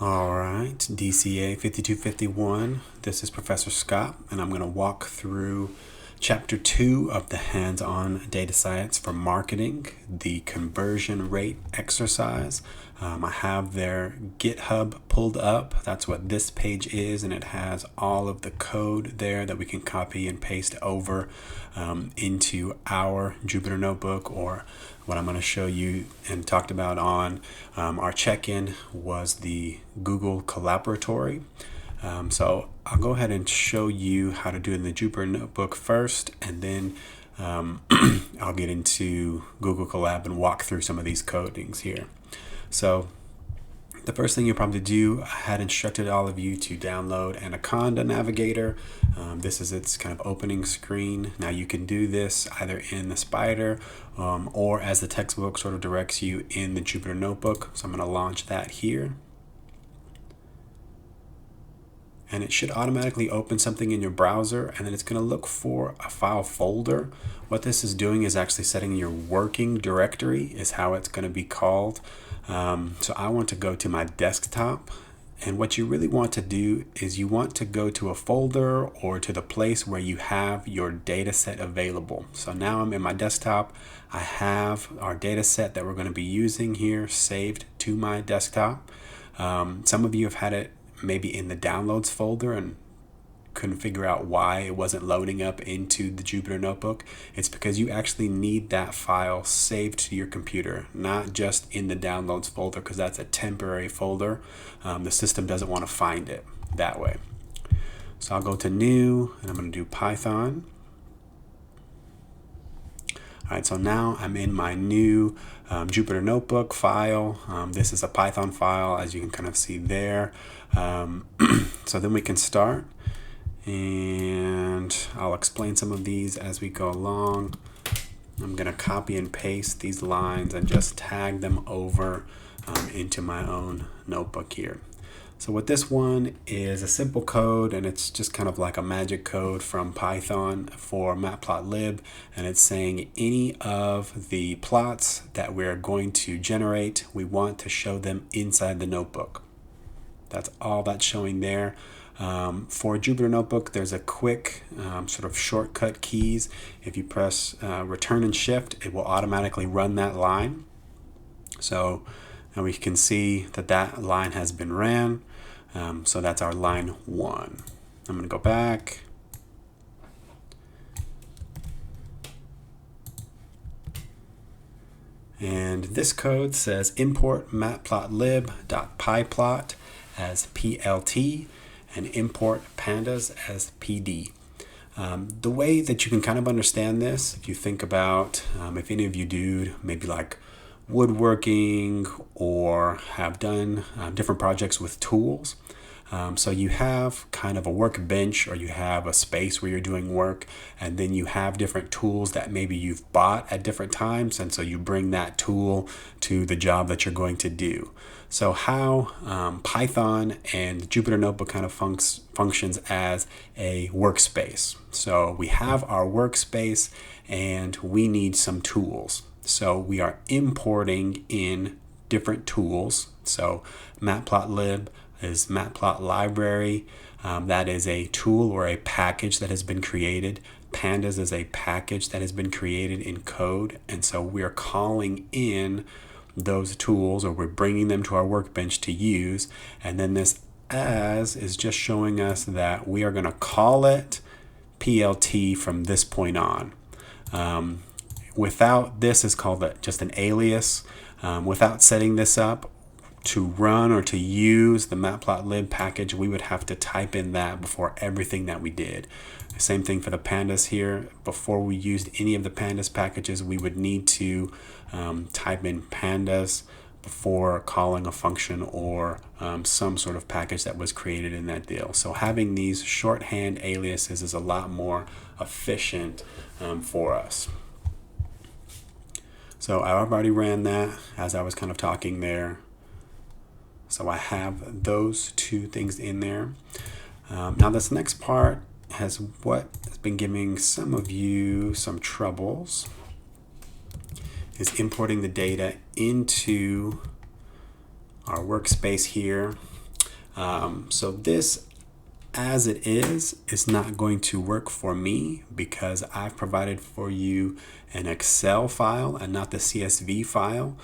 All right, DCA 5251. This is Professor Scott, and I'm going to walk through Chapter 2 of the Hands-On Data Science for Marketing, the conversion rate exercise. I have their GitHub pulled up. That's what this page is, and it has all of the code there that we can copy and paste over into our Jupyter Notebook, or what I'm going to show you and talked about on our check-in was the Google Collaboratory. So I'll go ahead and show you how to do it in the Jupyter Notebook first, and then I'll get into Google Colab and walk through some of these codings here. So the first thing you'll probably do, I had instructed all of you to download Anaconda Navigator. This is its kind of opening screen. Now you can do this either in the Spider or as the textbook sort of directs you in the Jupyter Notebook. So I'm going to launch that here. And it should automatically open something in your browser, and then it's going to look for a file folder. What this is doing is actually setting your working directory is how it's going to be called. So I want to go to my desktop, and what you really want to do is you want to go to a folder or to the place where you have your data set available. So now I'm in my desktop. I have our data set that we're going to be using here saved to my desktop. Some of you have had it maybe in the downloads folder and couldn't figure out why it wasn't loading up into the Jupyter Notebook. It's because you actually need that file saved to your computer, not just in the downloads folder, because that's a temporary folder. The system doesn't want to find it that way. So I'll go to new and I'm going to do Python. All right, so now I'm in my new Jupyter Notebook file. This is a Python file, as you can kind of see there. So then we can start, and I'll explain some of these as we go along. I'm going to copy and paste these lines and just tag them over into my own notebook here. So what this one is a simple code, and it's just kind of like a magic code from Python for matplotlib, and it's saying any of the plots that we're going to generate, we want to show them inside the notebook. That's all that's showing there. For Jupyter Notebook, there's a quick sort of shortcut keys. If you press Return and Shift, it will automatically run that line. So now we can see that that line has been ran. So that's our line 1. I'm going to go back. And this code says import matplotlib.pyplot as PLT and import pandas as PD. The way that you can kind of understand this, if you think about if any of you do maybe like woodworking or have done different projects with tools. So you have kind of a workbench, or you have a space where you're doing work, and then you have different tools that maybe you've bought at different times, and so you bring that tool to the job that you're going to do. So how Python and Jupyter Notebook kind of functions as a workspace. So we have our workspace and we need some tools. So we are importing in different tools. So matplotlib is matplot library. That is a tool or a package that has been created. Pandas is a package that has been created in code. And so we're calling in those tools, or we're bringing them to our workbench to use. And then this as is just showing us that we are going to call it PLT from this point on. Without this is called just an alias. Without setting this up to run or to use the matplotlib package, we would have to type in that before everything that we did. Same thing for the pandas here. Before we used any of the pandas packages, we would need to type in pandas before calling a function or some sort of package that was created in that deal. So having these shorthand aliases is a lot more efficient for us. So I've already ran that as I was kind of talking there. So I have those two things in there. Now this next part has what has been giving some of you some troubles, is importing the data into our workspace here. So this, as it is not going to work for me because I've provided for you an Excel file and not the CSV file.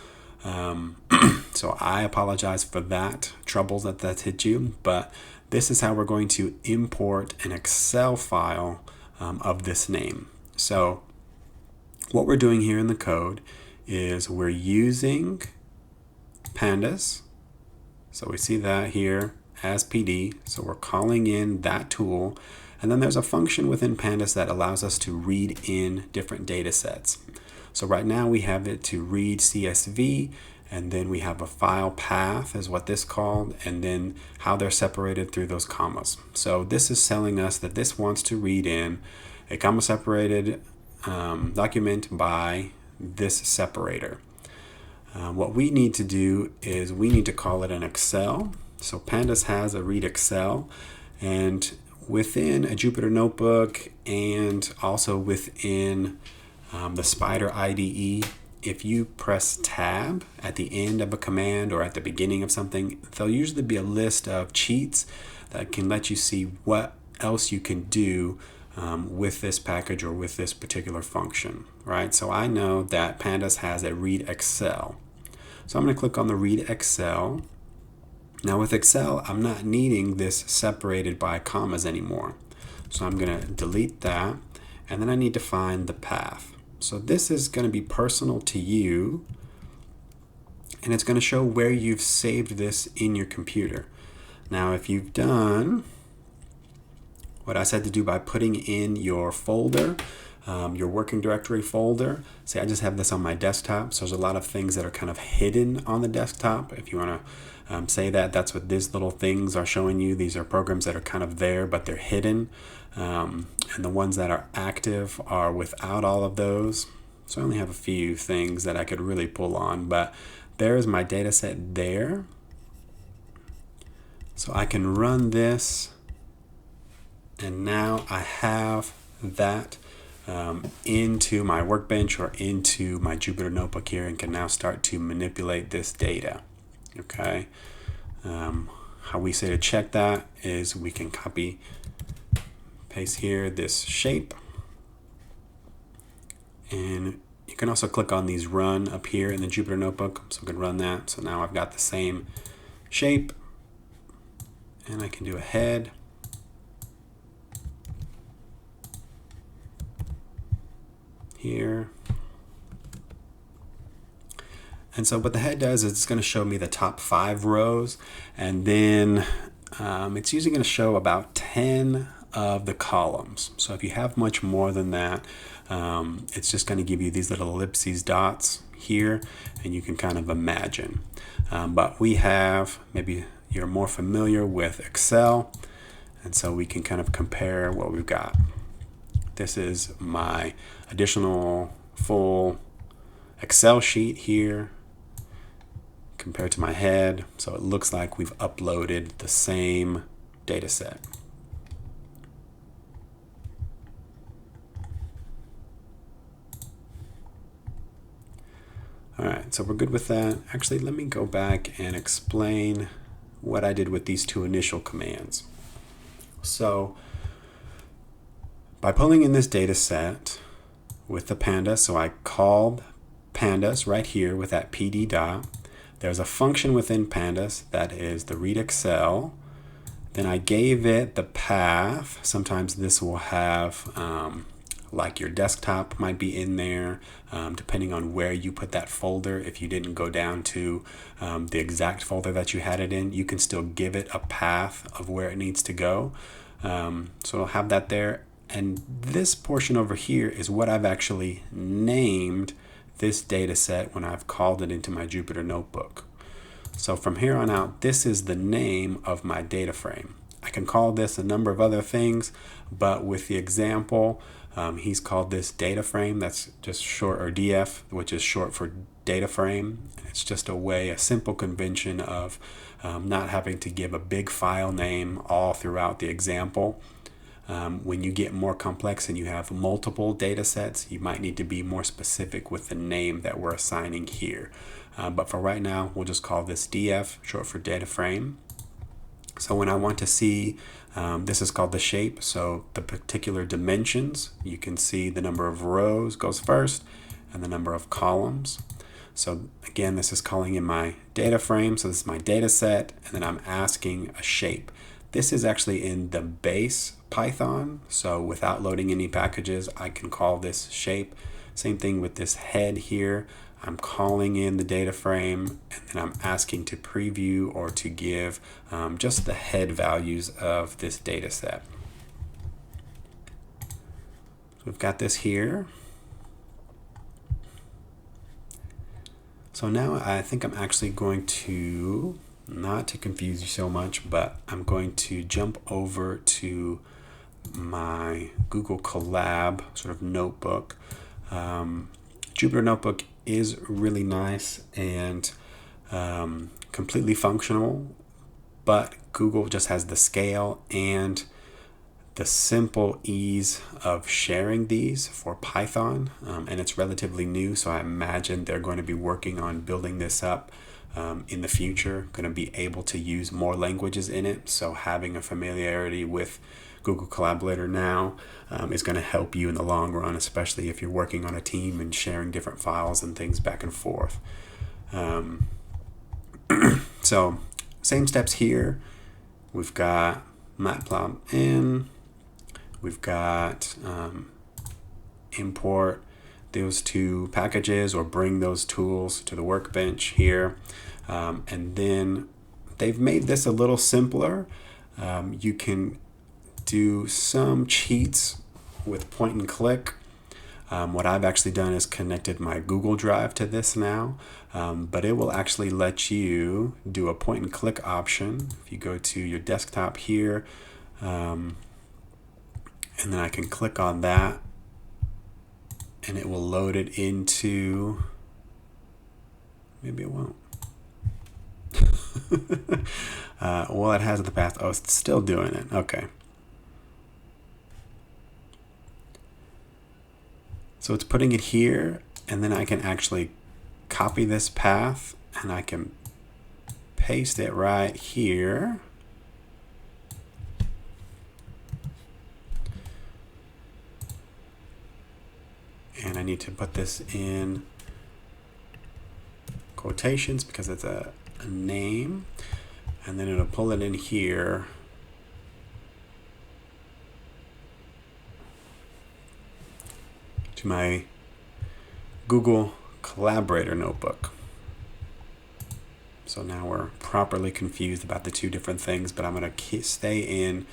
So I apologize for that troubles that's hit you, but this is how we're going to import an Excel file of this name. So what we're doing here in the code is we're using pandas. So we see that here as PD. So we're calling in that tool. And then there's a function within pandas that allows us to read in different data sets. So right now we have it to read CSV, and then we have a file path is what this called, and then how they're separated through those commas. So this is telling us that this wants to read in a comma separated document by this separator. What we need to do is we need to call it an Excel. So pandas has a read Excel, and within a Jupyter Notebook and also within the Spider IDE, if you press tab at the end of a command or at the beginning of something, there'll usually be a list of cheats that can let you see what else you can do with this package or with this particular function, right? So I know that pandas has a read Excel. So I'm going to click on the read Excel. Now with Excel, I'm not needing this separated by commas anymore. So I'm going to delete that, and then I need to find the path. So this is going to be personal to you, and it's going to show where you've saved this in your computer. Now if you've done what I said to do by putting in your folder, your working directory folder. See, I just have this on my desktop, so there's a lot of things that are kind of hidden on the desktop. If you want to say that, that's what these little things are showing you. These are programs that are kind of there, but they're hidden. And the ones that are active are without all of those. So I only have a few things that I could really pull on, but there's my data set there. So I can run this, and now I have that into my workbench or into my Jupyter Notebook here, and can now start to manipulate this data. Okay. How we say to check that is we can copy, paste here this shape, and you can also click on these run up here in the Jupyter Notebook, so I can run that. So now I've got the same shape, and I can do a head. Here. And so what the head does is it's going to show me the top 5 rows, and then it's usually going to show about 10 of the columns. So if you have much more than that, it's just going to give you these little ellipses dots here, and you can kind of imagine. But we have, maybe you're more familiar with Excel, and so we can kind of compare what we've got. This is my additional full Excel sheet here compared to my head. So it looks like we've uploaded the same data set. All right, so we're good with that. Actually, let me go back and explain what I did with these 2 initial commands. So by pulling in this data set with the pandas, so I called pandas right here with that PD dot. There's a function within pandas that is the read Excel. Then I gave it the path. Sometimes this will have like your desktop might be in there, depending on where you put that folder. If you didn't go down to the exact folder that you had it in, you can still give it a path of where it needs to go. So it'll have that there. And this portion over here is what I've actually named this data set when I've called it into my Jupyter Notebook. So from here on out, this is the name of my data frame. I can call this a number of other things, but with the example, he's called this data frame. That's just short, or DF, which is short for data frame. It's just a simple convention of not having to give a big file name all throughout the example. When you get more complex and you have multiple data sets, you might need to be more specific with the name that we're assigning here. But for right now, we'll just call this DF, short for data frame. So when I want to see, this is called the shape, so the particular dimensions, you can see the number of rows goes first and the number of columns. So again, this is calling in my data frame, so this is my data set, and then I'm asking a shape. This is actually in the base Python, so without loading any packages, I can call this shape. Same thing with this head here. I'm calling in the data frame, and then I'm asking to preview or to give just the head values of this data set. So we've got this here. So now I think I'm actually going to, not to confuse you so much, but I'm going to jump over to my Google Colab sort of notebook. Jupyter Notebook is really nice and completely functional, but Google just has the scale and the simple ease of sharing these for Python, and it's relatively new, so I imagine they're going to be working on building this up in the future, going to be able to use more languages in it, so having a familiarity with Google Collaborator now is going to help you in the long run, especially if you're working on a team and sharing different files and things back and forth. So same steps here. We've got matplotlib in, we've got import those two packages or bring those tools to the workbench here, and then they've made this a little simpler. You can do some cheats with point and click. What I've actually done is connected my Google Drive to this now, but it will actually let you do a point and click option. If you go to your desktop here, and then I can click on that, and it will load it into, maybe it won't. Well, it has the path. Oh, it's still doing it. Okay. So it's putting it here, and then I can actually copy this path and I can paste it right here. And I need to put this in quotations because it's a name, and then it'll pull it in here. To my Google Collaborator notebook. So now we're properly confused about the two different things, but I'm going to stay in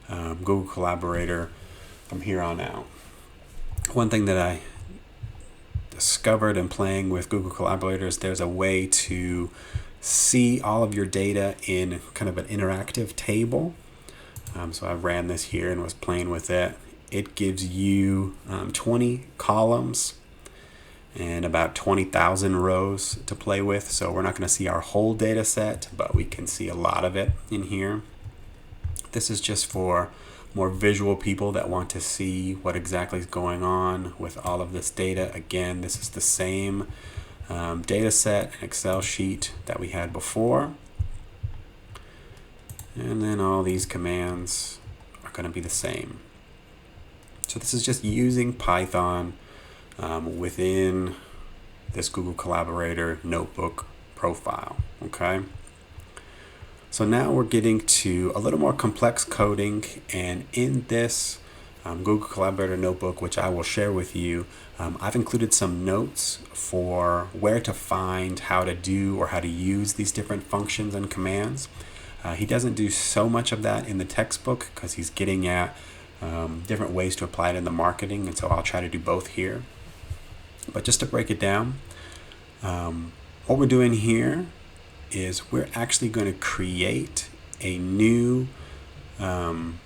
Google Collaborator from here on out. One thing that I discovered in playing with Google Collaborator is there's a way to see all of your data in kind of an interactive table. So I ran this here and was playing with it. It gives you 20 columns and about 20,000 rows to play with. So we're not going to see our whole data set, but we can see a lot of it in here. This is just for more visual people that want to see what exactly is going on with all of this data. Again, this is the same data set and Excel sheet that we had before. And then all these commands are going to be the same. So this is just using Python within this Google Collaborator notebook profile, okay? So now we're getting to a little more complex coding, and in this Google Collaborator notebook, which I will share with you, I've included some notes for where to find how to do or how to use these different functions and commands. He doesn't do so much of that in the textbook because he's getting at different ways to apply it in the marketing, and so I'll try to do both here. But just to break it down, what we're doing here is we're actually going to create a new column.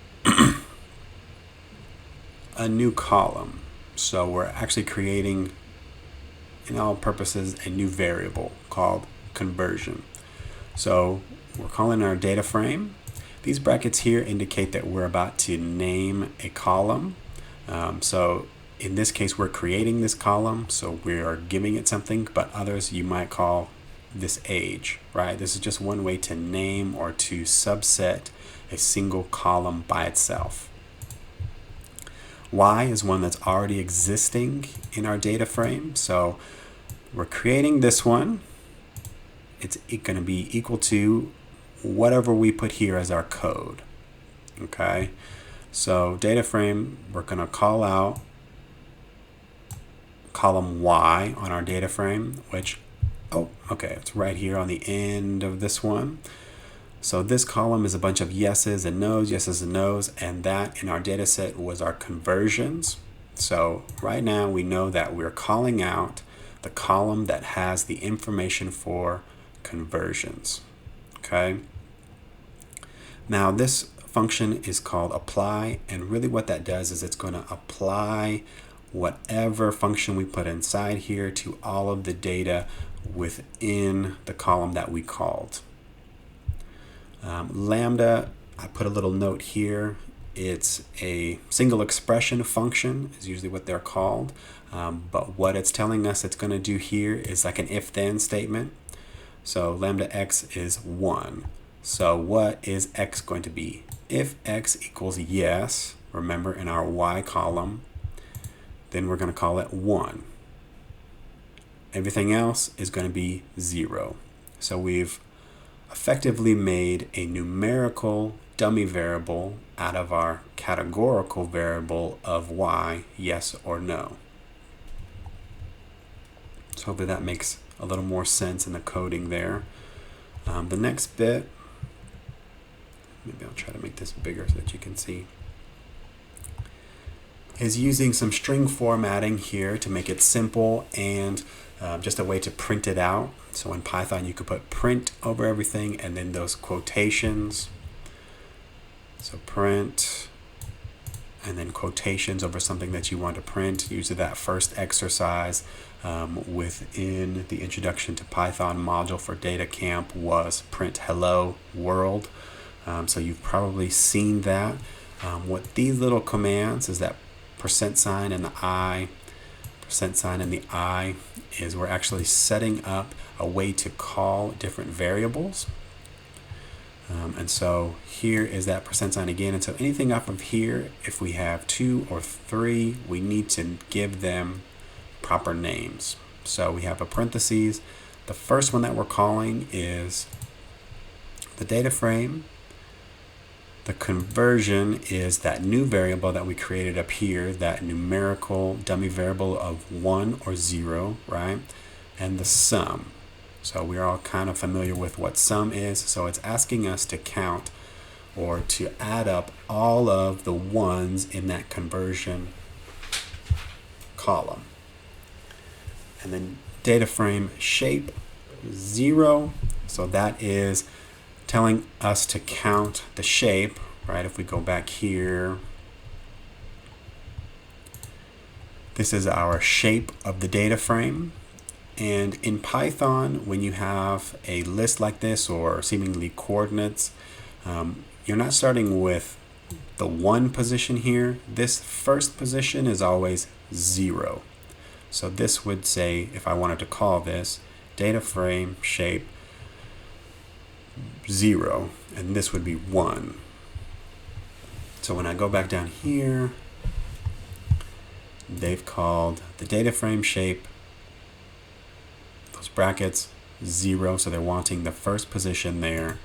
So we're actually creating, in all purposes, a new variable called conversion. So we're calling our data frame. These brackets here indicate that we're about to name a column. So in this case, we're creating this column, so we are giving it something, but others you might call this age, right? This is just one way to name or to subset a single column by itself. Y is one that's already existing in our data frame. So we're creating this one. It's going to be equal to whatever we put here as our code. Okay. So data frame, we're going to call out column Y on our data frame, which, oh, okay, it's right here on the end of this one. So this column is a bunch of yeses and nos, and that in our data set was our conversions. So right now we know that we're calling out the column that has the information for conversions. Okay. Now this function is called apply, and really what that does is it's going to apply whatever function we put inside here to all of the data within the column that we called. Lambda, I put a little note here. It's a single expression function is usually what they're called. But what it's telling us it's going to do here is like an if-then statement. So lambda x is 1. So what is x going to be? If x equals yes, remember in our y column, then we're going to call it 1. Everything else is going to be 0. So we've effectively made a numerical dummy variable out of our categorical variable of y, yes or no. So hopefully that makes a little more sense in the coding there. The next bit, maybe I'll try to make this bigger so that you can see, is using some string formatting here to make it simple and just a way to print it out. So in Python you could put print over everything and then those quotations. So print and then quotations over something that you want to print. Usually that first exercise within the Introduction to Python module for Data Camp was print hello world. So you've probably seen that. What these little commands is that %sign and the I, %sign and the I, is we're actually setting up a way to call different variables. And so here is that %sign again. And so anything up of here, if we have 2 or 3, we need to give them proper names. So we have a parentheses. The first one that we're calling is the data frame. The conversion is that new variable that we created up here, that numerical dummy variable of 1 or 0, right? And the sum. So we're all kind of familiar with what sum is. So it's asking us to count or to add up all of the ones in that conversion column. And then data frame shape 0. So that is telling us to count the shape, right? If we go back here, this is our shape of the data frame. And in Python, when you have a list like this or seemingly coordinates, you're not starting with the 1 position here. This first position is always 0. So this would say, if I wanted to call this data frame shape 0, and this would be 1. So when I go back down here, they've called the data frame shape, those brackets, 0, so they're wanting the first position there,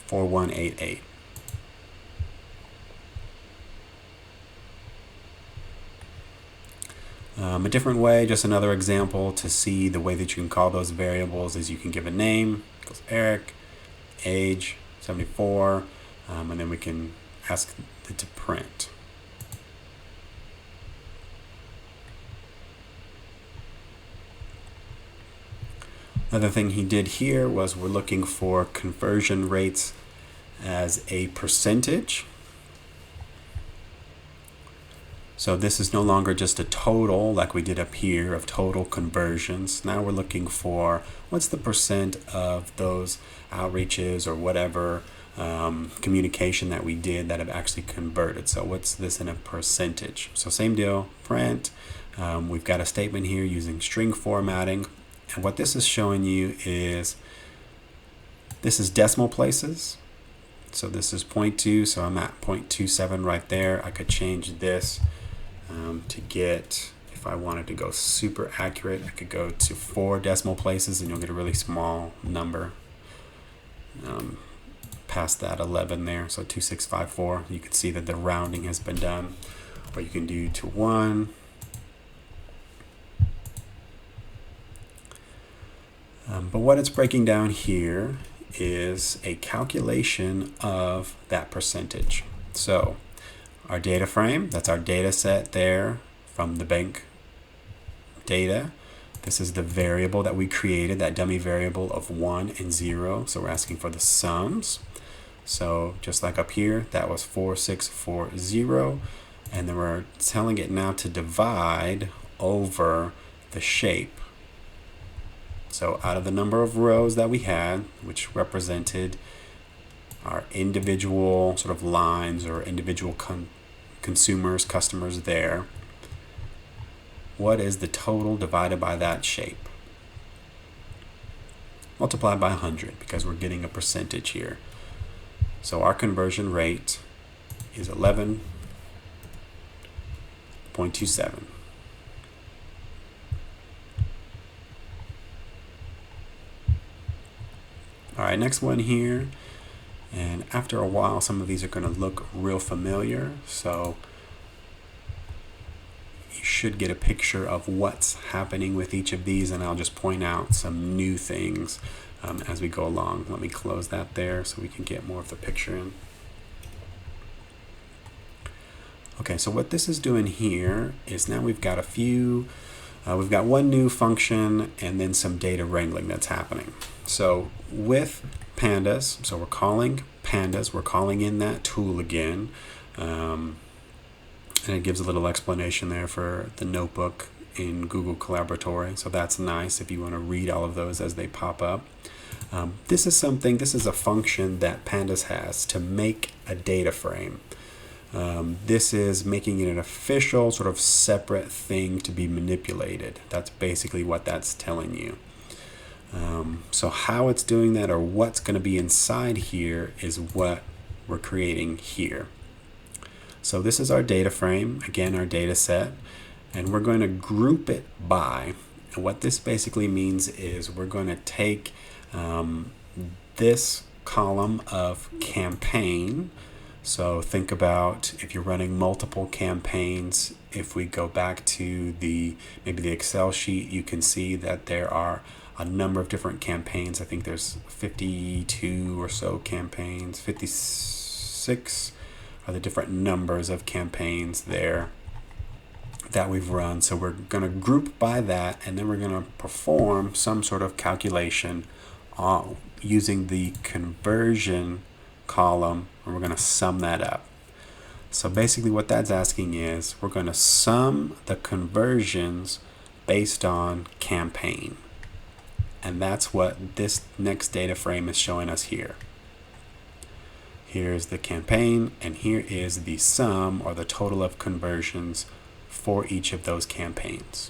4188. A different way, just another example to see the way that you can call those variables is you can give a name, goes Eric, age, 74, and then we can ask it to print. Another thing he did here was we're looking for conversion rates as a percentage. So this is no longer just a total like we did up here of total conversions. Now we're looking for what's the percent of those outreaches or whatever communication that we did that have actually converted. So what's this in a percentage? So same deal, print. We've got a statement here using string formatting. And what this is showing you is, this is decimal places. So this is 0.2, so I'm at 0.27 right there. I could change this to get, if I wanted to go super accurate, I could go to 4 decimal places and you'll get a really small number. Past that 11 there, so 2654. You can see that the rounding has been done. Or you can do to 1. But what it's breaking down here is a calculation of that percentage. So our data frame, that's our data set there from the bank data. This is the variable that we created, that dummy variable of 1 and 0. So we're asking for the sums. So just like up here, that was 4640. And then we're telling it now to divide over the shape. So out of the number of rows that we had, which represented our individual sort of lines or individual customers there, what is the total divided by that shape? Multiplied by 100, because we're getting a percentage here. So our conversion rate is 11.27. All right, next one here. And after a while, some of these are going to look real familiar. So you should get a picture of what's happening with each of these. And I'll just point out some new things as we go along. Let me close that there so we can get more of the picture in. Okay, so what this is doing here is now we've got a few, we've got one new function and then some data wrangling that's happening. So with pandas, so we're calling pandas, we're calling in that tool again, and it gives a little explanation there for the notebook in Google Collaboratory. So that's nice if you want to read all of those as they pop up. This is a function that pandas has to make a data frame. This is making it an official sort of separate thing to be manipulated. That's basically what that's telling you. So how it's doing that, or what's going to be inside here, is what we're creating here. So this is our data frame, again our data set, and we're going to group it by, and what this basically means is we're going to take this column of campaign. So think about if you're running multiple campaigns. If we go back to maybe the Excel sheet, you can see that there are a number of different campaigns. I think there's 52 or so campaigns. 56 are the different numbers of campaigns there that we've run. So we're going to group by that, and then we're going to perform some sort of calculation using the conversion column, and we're going to sum that up. So basically what that's asking is we're going to sum the conversions based on campaign. And that's what this next data frame is showing us here. Here's the campaign, and here is the sum, or the total of conversions for each of those campaigns.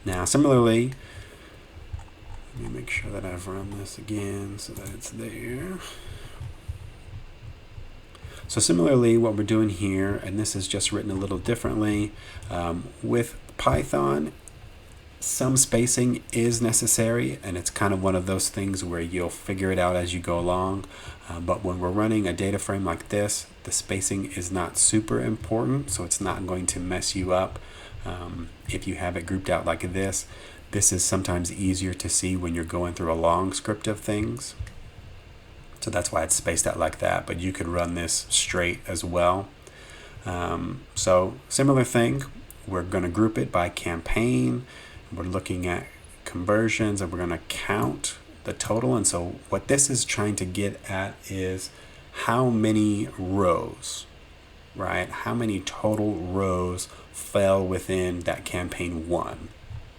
Now similarly, let me make sure that I've run this again so that it's there. So similarly, what we're doing here, and this is just written a little differently, with Python, some spacing is necessary, and it's kind of one of those things where you'll figure it out as you go along. But when we're running a data frame like this, the spacing is not super important, so it's not going to mess you up. If you have it grouped out like this, this is sometimes easier to see when you're going through a long script of things. So that's why it's spaced out like that, but you could run this straight as well. So similar thing, we're going to group it by campaign. We're looking at conversions, and we're going to count the total. And so what this is trying to get at is how many rows, right? How many total rows fell within that campaign 1.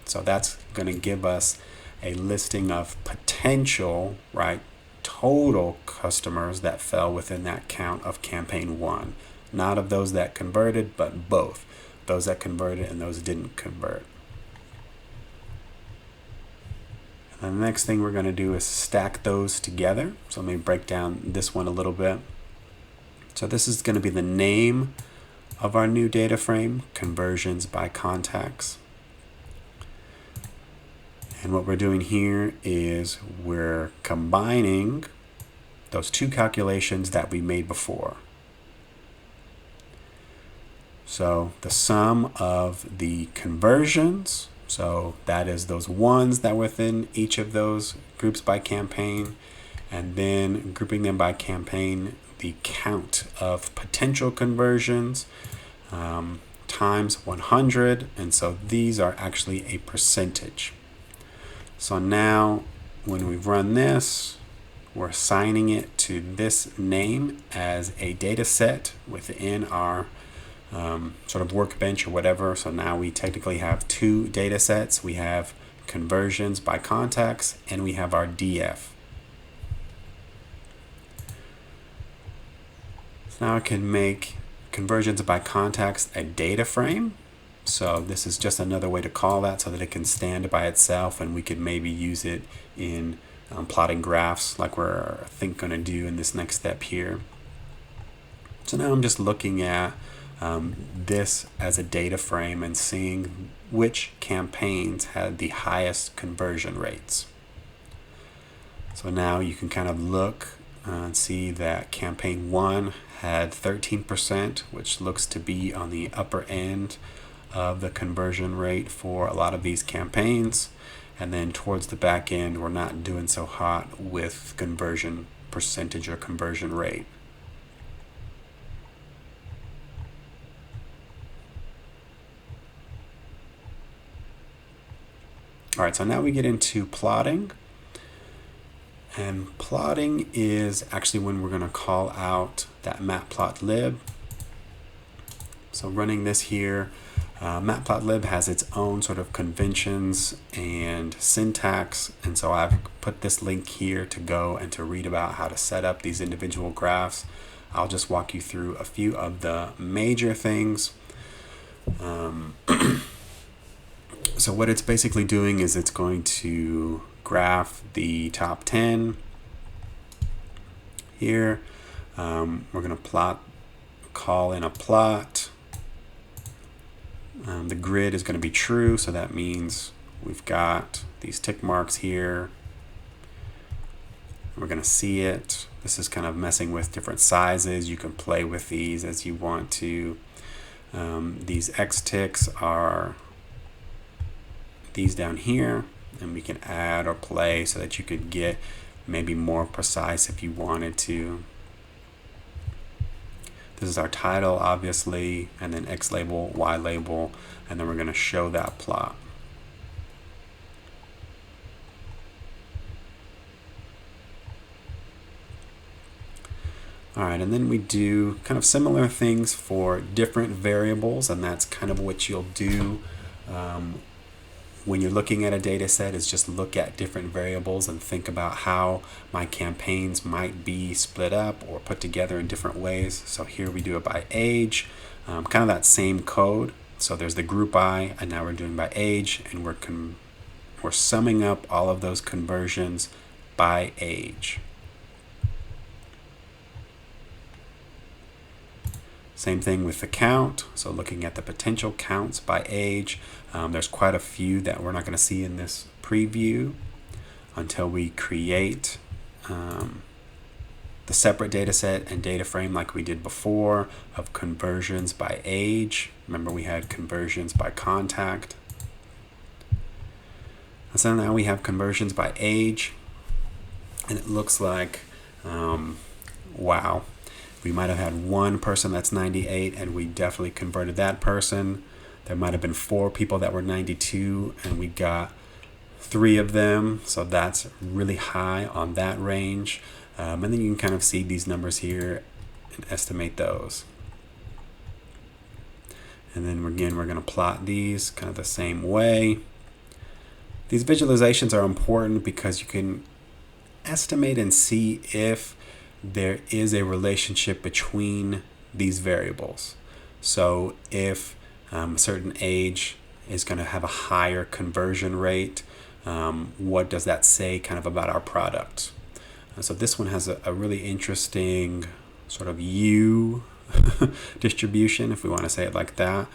So that's going to give us a listing of potential, right, total customers that fell within that count of campaign 1. Not of those that converted, but both. Those that converted and those that didn't convert. And the next thing we're going to do is stack those together. So let me break down this one a little bit. So this is going to be the name of our new data frame, conversions by contacts. And what we're doing here is we're combining those two calculations that we made before. So the sum of the conversions, so that is those ones that were within each of those groups by campaign, and then grouping them by campaign, the count of potential conversions times 100. And so these are actually a percentage. So now when we run this, we're assigning it to this name as a data set within our sort of workbench or whatever. So now we technically have two data sets. We have conversions by contacts and we have our DF. So now I can make conversions by contacts a data frame. So this is just another way to call that so that it can stand by itself, and we could maybe use it in plotting graphs like we're going to do in this next step here. So now I'm just looking at this as a data frame and seeing which campaigns had the highest conversion rates. So now you can kind of look and see that campaign 1 had 13%, which looks to be on the upper end of the conversion rate for a lot of these campaigns. And then towards the back end, we're not doing so hot with conversion percentage or conversion rate. All right, so now we get into plotting. And plotting is actually when we're going to call out that matplotlib. So running this here, matplotlib has its own sort of conventions and syntax, and so I've put this link here to go and to read about how to set up these individual graphs. I'll just walk you through a few of the major things. So what it's basically doing is it's going to graph the top 10 here. We're going to call in a plot. The grid is going to be true, so that means we've got these tick marks here. We're going to see it. This is kind of messing with different sizes. You can play with these as you want to. These X ticks are these down here, and we can add or play so that you could get maybe more precise if you wanted to. This is our title, obviously, and then X label, Y label, and then we're going to show that plot. All right, and then we do kind of similar things for different variables, and that's kind of what you'll do when you're looking at a data set, is just look at different variables and think about how my campaigns might be split up or put together in different ways. So here we do it by age, kind of that same code. So there's the group by, and now we're doing by age, and we're summing up all of those conversions by age. Same thing with the count. So looking at the potential counts by age, there's quite a few that we're not going to see in this preview until we create the separate data set and data frame like we did before of conversions by age. Remember, we had conversions by contact. And so now we have conversions by age, and it looks like, wow. We might have had one person that's 98, and we definitely converted that person. There might have been 4 people that were 92, and we got 3 of them. So that's really high on that range. And then you can kind of see these numbers here and estimate those. And then again, we're going to plot these kind of the same way. These visualizations are important because you can estimate and see if there is a relationship between these variables. So if a certain age is going to have a higher conversion rate, what does that say kind of about our product? So this one has a really interesting sort of U distribution, if we want to say it like that.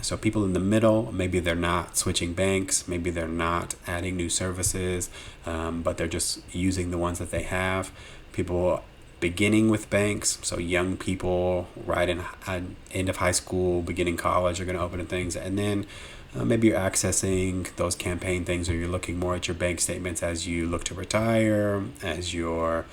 So people in the middle, maybe they're not switching banks, maybe they're not adding new services, but they're just using the ones that they have. People beginning with banks, so young people right in end of high school, beginning college are going to open things, and then maybe you're accessing those campaign things, or you're looking more at your bank statements as you look to retire, as you're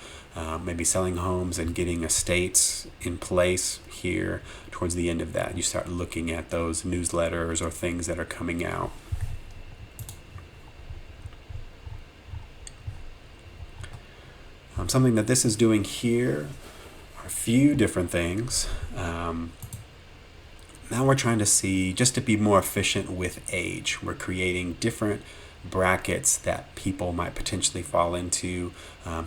maybe selling homes and getting estates in place here towards the end of that. You start looking at those newsletters or things that are coming out. Something that this is doing here are a few different things. Now we're trying to see, just to be more efficient with age, we're creating different brackets that people might potentially fall into,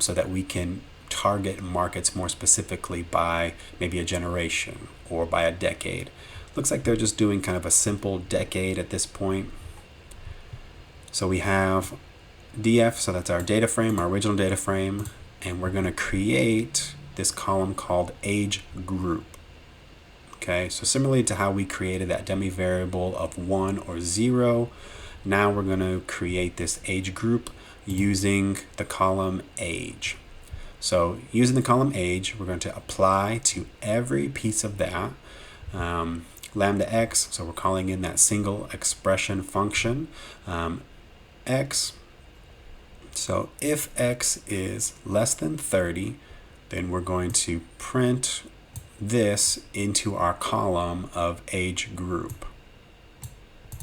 so that we can target markets more specifically by maybe a generation or by a decade. Looks like they're just doing kind of a simple decade at this point. So we have DF, so that's our data frame, our original data frame, and we're going to create this column called age group. Okay, so similarly to how we created that dummy variable of 1 or 0, now we're going to create this age group using the column age. So using the column age, we're going to apply to every piece of that lambda x, so we're calling in that single expression function, x. So if x is less than 30, then we're going to print this into our column of age group.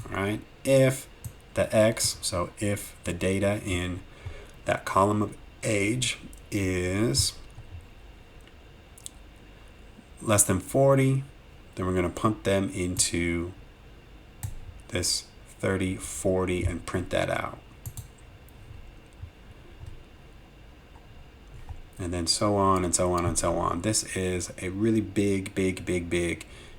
All right, if the x, so if the data in that column of age is less than 40, then we're going to pump them into this 30, 40 and print that out. And then so on and so on and so on. This is a really big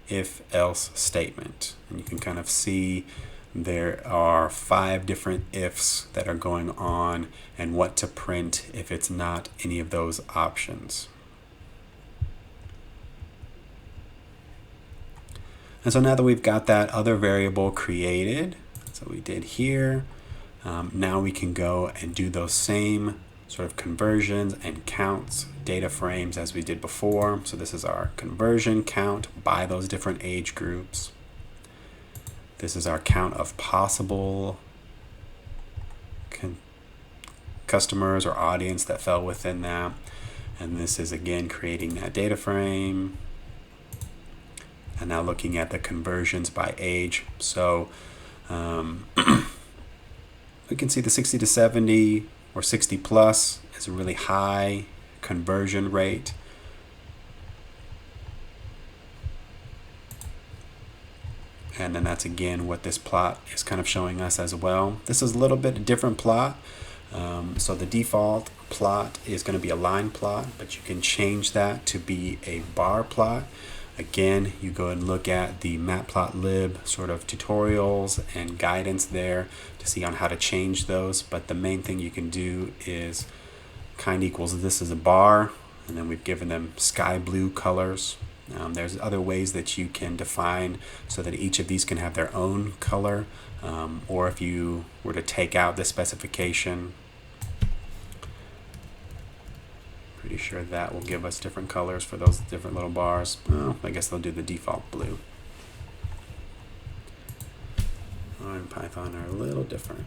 if-else statement. And you can kind of see there are 5 different ifs that are going on and what to print if it's not any of those options. And so now that we've got that other variable created, so we did here, now we can go and do those same sort of conversions and counts data frames as we did before. So this is our conversion count by those different age groups. This is our count of possible customers or audience that fell within that. And this is again creating that data frame. And now looking at the conversions by age. So we can see the 60 to 70 or 60 plus is a really high conversion rate. And then that's again what this plot is kind of showing us as well. This is a little bit different plot. So the default plot is going to be a line plot, but you can change that to be a bar plot. Again, you go and look at the matplotlib sort of tutorials and guidance there to see on how to change those. But the main thing you can do is kind equals this is a bar, and then we've given them sky blue colors. There's other ways that you can define so that each of these can have their own color, or if you were to take out this specification, pretty sure that will give us different colors for those different little bars. Well, I guess they'll do the default blue. R and Python are a little different.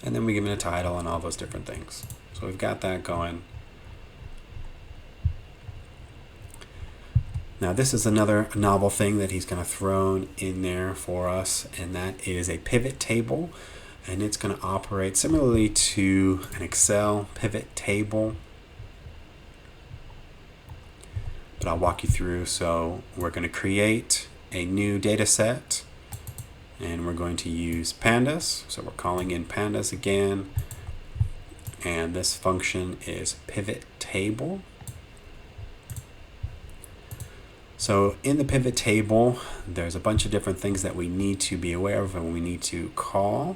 And then we give it a title and all those different things. So we've got that going. Now this is another novel thing that he's kind of thrown in there for us, and that is a pivot table. And it's going to operate similarly to an Excel pivot table. But I'll walk you through. So we're going to create a new data set. and we're going to use pandas. So we're calling in pandas again, and this function is pivot table. So in the pivot table, there's a bunch of different things that we need to be aware of and we need to call.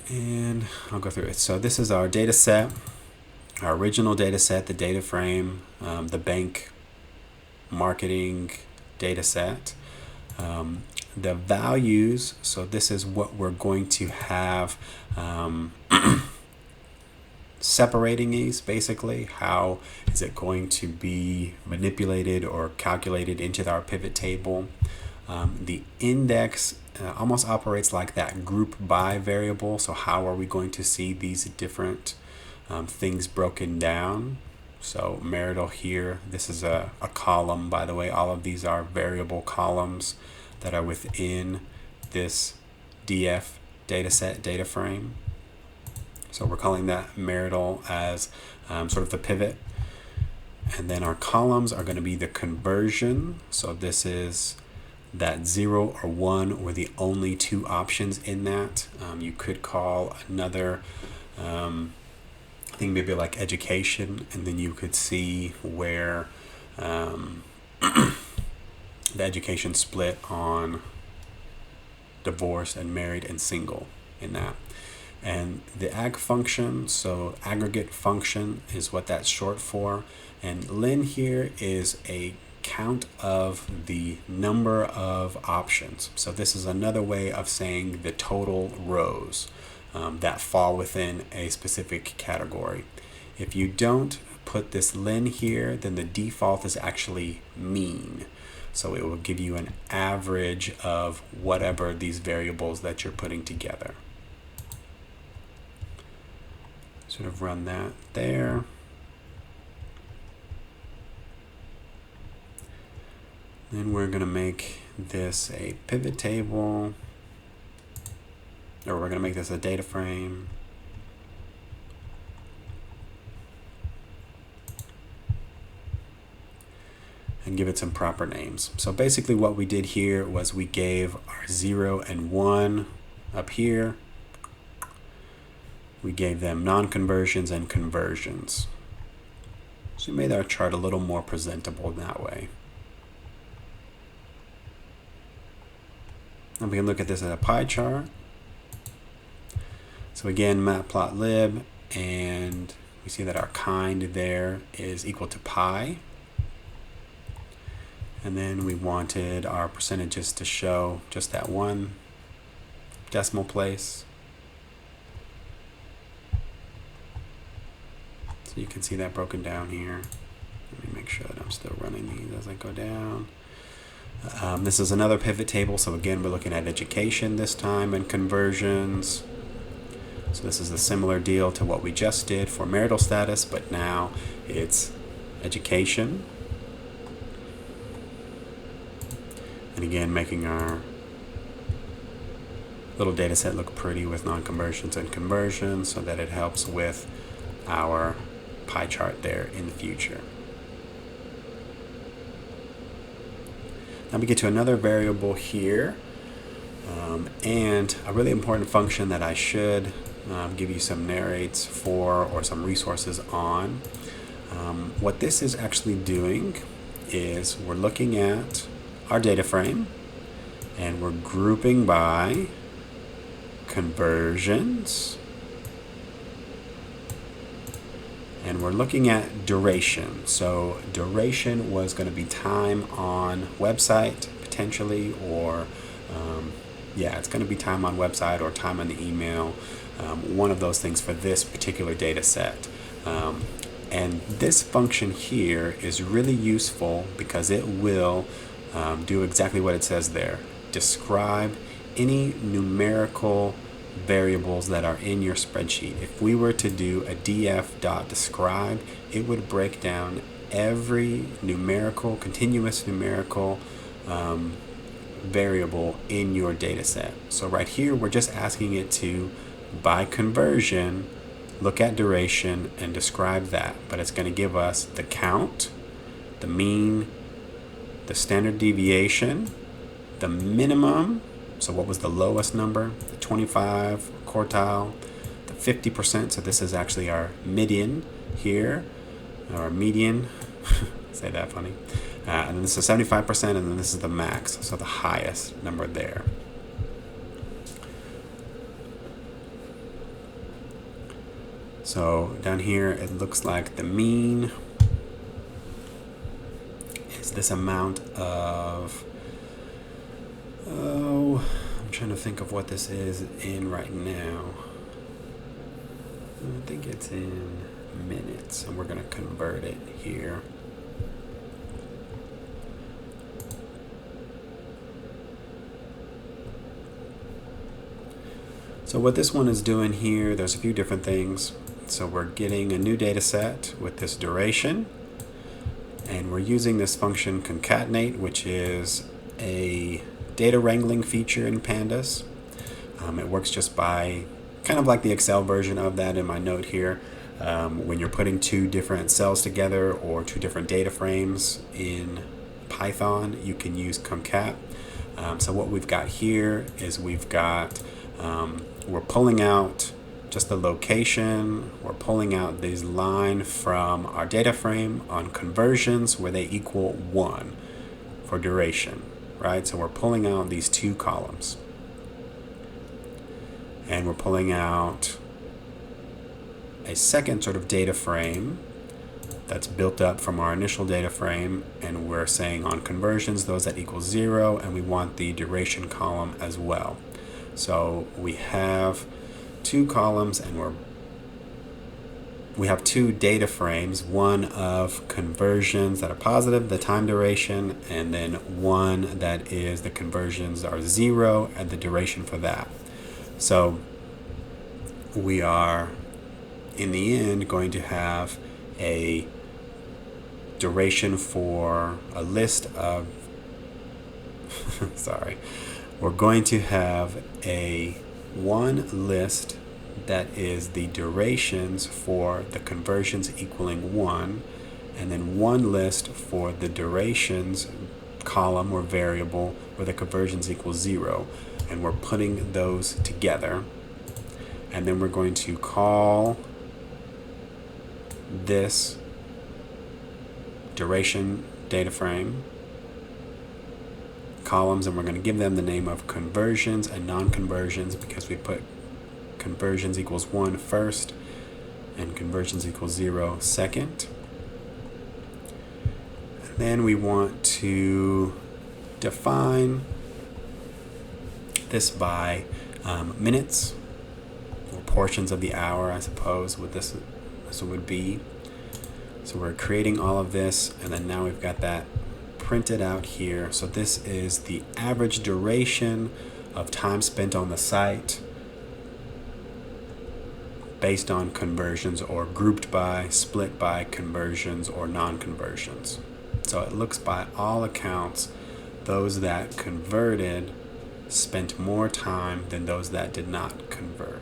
And I'll go through it. So this is our data set, our original data set, the data frame, the bank marketing data set. The values, so this is what we're going to have separating these, basically. How is it going to be manipulated or calculated into our pivot table? The index almost operates like that group by variable. So how are we going to see these different things broken down? So marital here, this is a column, by the way. All of these are variable columns that are within this DF dataset data frame. So we're calling that marital as sort of the pivot. And then our columns are going to be the conversion. So this is that 0 or 1 were the only two options in that. You could call another thing maybe like education, and then you could see where the education split on divorced and married and single in that. And the ag function, so aggregate function is what that's short for. And len here is a count of the number of options. So this is another way of saying the total rows that fall within a specific category. If you don't put this len here, then the default is actually mean. So it will give you an average of whatever these variables that you're putting together. Sort of run that there. Then we're going to make this a pivot table, or we're going to make this a data frame. And give it some proper names. So basically what we did here was we gave our 0 and 1 up here. We gave them non-conversions and conversions. So we made our chart a little more presentable in that way. And we can look at this as a pie chart. So again, matplotlib, and we see that our kind there is equal to pi. And then we wanted our percentages to show just that one decimal place. So you can see that broken down here. Let me make sure that I'm still running these as I go down. This is another pivot table. So again, we're looking at education this time and conversions. So this is a similar deal to what we just did for marital status, but now it's education. And again, making our little data set look pretty with non-conversions and conversions so that it helps with our pie chart there in the future. Now we get to another variable here, and a really important function that I should give you some narrates for or some resources on. What this is actually doing is we're looking at our data frame and we're grouping by conversions, and we're looking at duration. So duration was going to be time on website potentially, or yeah, it's going to be time on website or time on the email, one of those things for this particular data set. And this function here is really useful because it will do exactly what it says there. Describe any numerical variables that are in your spreadsheet. If we were to do a df.describe, it would break down every numerical, continuous numerical variable in your data set. So right here, we're just asking it to, by conversion, look at duration and describe that. But it's going to give us the count, the mean, the standard deviation, the minimum, so what was the lowest number, the 25 quartile, the 50%, so this is actually our median here, or median, say that funny, and then this is 75%, and then this is the max, so the highest number there. So down here, it looks like the mean is this amount of, oh, I'm trying to think of what this is in right now. I think it's in minutes, and we're going to convert it here. So what this one is doing here, there's a few different things. So we're getting a new data set with this duration, and we're using this function concatenate, which is a data wrangling feature in Pandas. It works just by, kind of like the Excel version of that in my note here. When you're putting two different cells together or two different data frames in Python, you can use concat. So what we've got here is we've got, we're pulling out just the location, we're pulling out this line from our data frame on conversions where they equal 1 for duration, right? So we're pulling out these two columns. And we're pulling out a second sort of data frame that's built up from our initial data frame, and we're saying on conversions, those that equal 0, and we want the duration column as well. So we have two columns, and we have two data frames, one of conversions that are positive, the time duration, and then one that is the conversions are 0 and the duration for that. So we are, in the end, going to have a duration for a list of, sorry, we're going to have one list that is the durations for the conversions equaling 1, and then one list for the durations column or variable where the conversions equal 0. And we're putting those together, and then we're going to call this duration data frame columns, and we're going to give them the name of conversions and non-conversions, because we put conversions equals 1 first and conversions equals 0 second. And then we want to define this by minutes, or portions of the hour, I suppose, what this would be. So we're creating all of this, and then now we've got that printed out here. So this is the average duration of time spent on the site based on conversions, or grouped by, split by conversions or non-conversions. So it looks, by all accounts, those that converted spent more time than those that did not convert.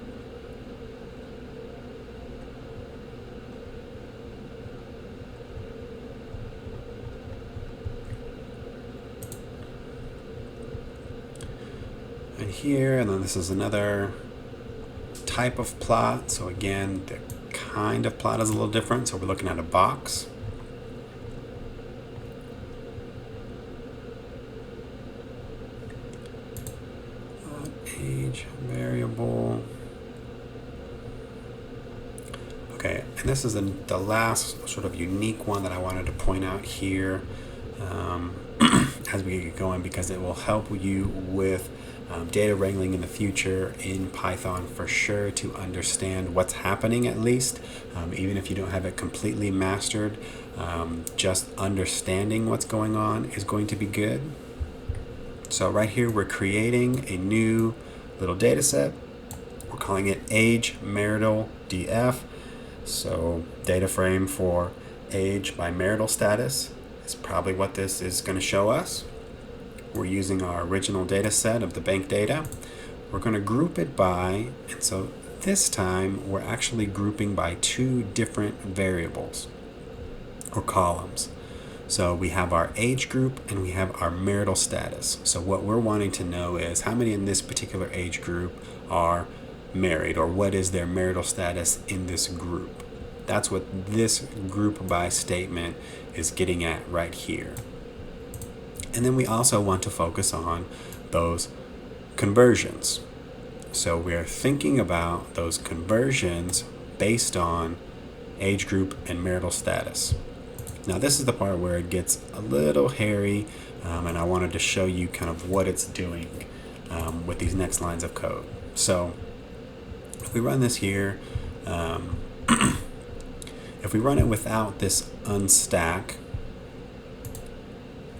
And here, and then this is another type of plot. So again, the kind of plot is a little different. So we're looking at a box. Age variable. Okay, and this is the last sort of unique one that I wanted to point out here as we get going, because it will help you with data wrangling in the future in Python for sure, to understand what's happening at least. Even if you don't have it completely mastered, just understanding what's going on is going to be good. So right here, we're creating a new little data set. We're calling it age marital df. So data frame for age by marital status is probably what this is going to show us. We're using our original data set of the bank data. We're going to group it by, and so this time we're actually grouping by two different variables or columns. So we have our age group and we have our marital status. So what we're wanting to know is how many in this particular age group are married, or what is their marital status in this group. That's what this group by statement is getting at right here. And then we also want to focus on those conversions. So we're thinking about those conversions based on age group and marital status. Now this is the part where it gets a little hairy, and I wanted to show you kind of what it's doing with these next lines of code. So if we run this here, if we run it without this unstack,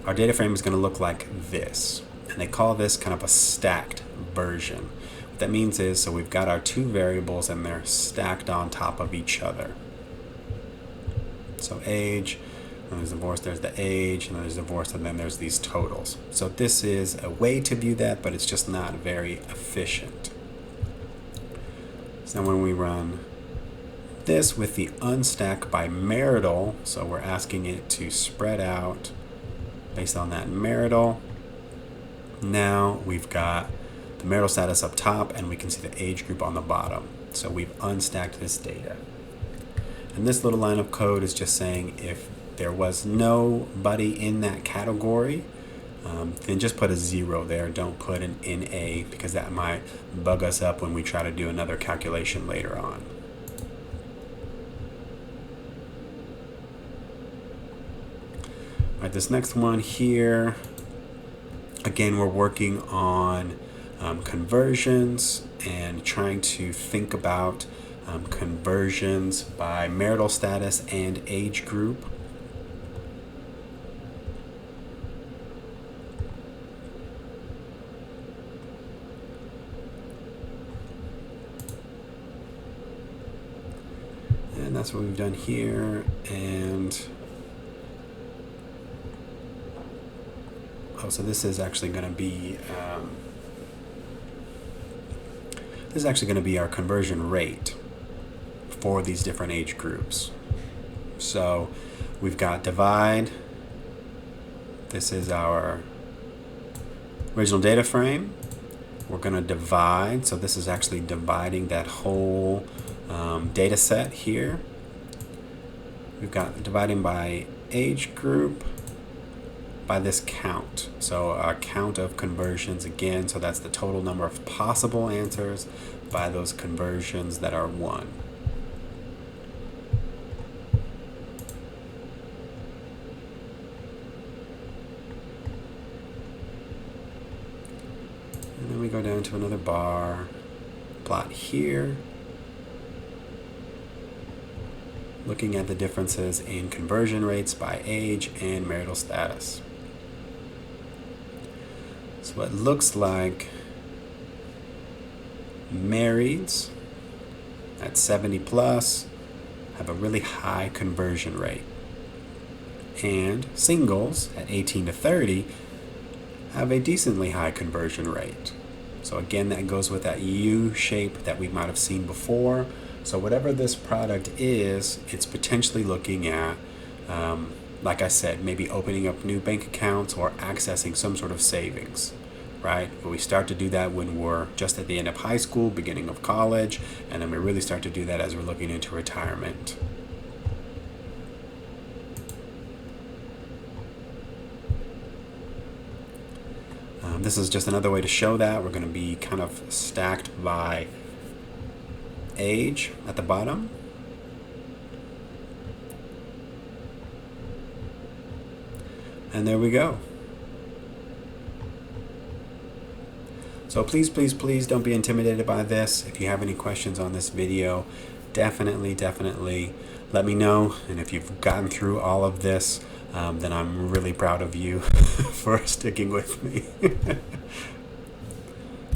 our data frame is going to look like this. And they call this kind of a stacked version. What that means is, so we've got our two variables and they're stacked on top of each other. So age, and there's divorce, there's the age, and then there's divorce, and then there's these totals. So this is a way to view that, but it's just not very efficient. So when we run this with the unstack by marital, so we're asking it to spread out based on that marital. Now we've got the marital status up top and we can see the age group on the bottom. So we've unstacked this data. And this little line of code is just saying if there was nobody in that category, then just put a 0 there. Don't put an NA, because that might bug us up when we try to do another calculation later on. All right, this next one here, again, we're working on conversions and trying to think about conversions by marital status and age group. And that's what we've done here. And so this is actually going to be our conversion rate for these different age groups. So we've got divide. This is our original data frame. We're going to divide. So this is actually dividing that whole data set here. We've got dividing by age group by this count. So our count of conversions again, so that's the total number of possible answers by those conversions that are 1. And then we go down to another bar, plot here, looking at the differences in conversion rates by age and marital status. So it looks like marrieds at 70 plus have a really high conversion rate, and singles at 18 to 30 have a decently high conversion rate. So again, that goes with that U shape that we might have seen before. So whatever this product is, it's potentially looking at, like I said, maybe opening up new bank accounts or accessing some sort of savings, right? But we start to do that when we're just at the end of high school, beginning of college, and then we really start to do that as we're looking into retirement. This is just another way to show that. We're going to be kind of stacked by age at the bottom. And there we go. So please, please, please don't be intimidated by this. If you have any questions on this video, definitely let me know. And if you've gotten through all of this, then I'm really proud of you for sticking with me.